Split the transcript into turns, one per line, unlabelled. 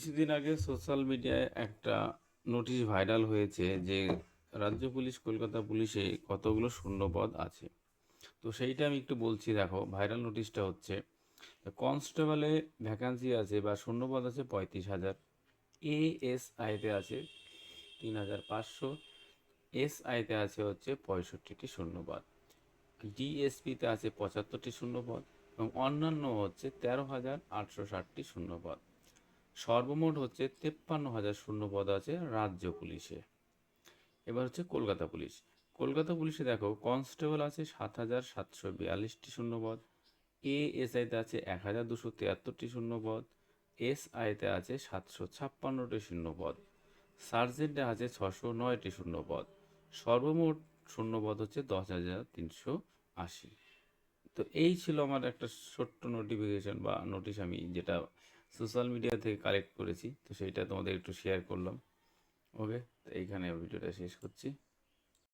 কিছুদিন আগে সোশ্যাল মিডিয়ায় একটা নোটিশ ভাইরাল হয়েছে যে রাজ্য পুলিশ কলকাতা পুলিশে কতগুলো শূন্যপদ আছে। তো সেইটা আমি একটু বলছি, দেখো ভাইরাল নোটিশটা হচ্ছে কনস্টেবলে ভ্যাকান্সি আছে বা শূন্যপদ আছে 35,000, এএসআইতে আছে 3,500, এসআইতে আছে হচ্ছে 65টি শূন্যপদ, ডিএসপিতে আছে 75টি শূন্যপদ এবং অন্যান্য হচ্ছে 13,860টি শূন্যপদ। সর্বমোট হচ্ছে 53,000 শূন্যপদ আছে রাজ্য পুলিশে। এবার হচ্ছে কলকাতা পুলিশ। কলকাতা পুলিশে দেখো কনস্টেবল আছে 7,742টি শূন্যপদ, এএসআইতে আছে 1,273টি শূন্যপদ, এসআইতে আছে 756টি শূন্যপদ, সার্জেন্টে আছে 609টি শূন্যপদ। সর্বমোট শূন্যপদ হচ্ছে 10,380। তো এই ছিল আমার একটা ছোট্ট নোটিফিকেশন বা নোটিশ, আমি যেটা সোশ্যাল মিডিয়া থেকে কালেক্ট করেছি, তো সেইটা তোমাদের একটু শেয়ার করলাম। ওকে, তো এইখানে ভিডিওটা শেষ করছি।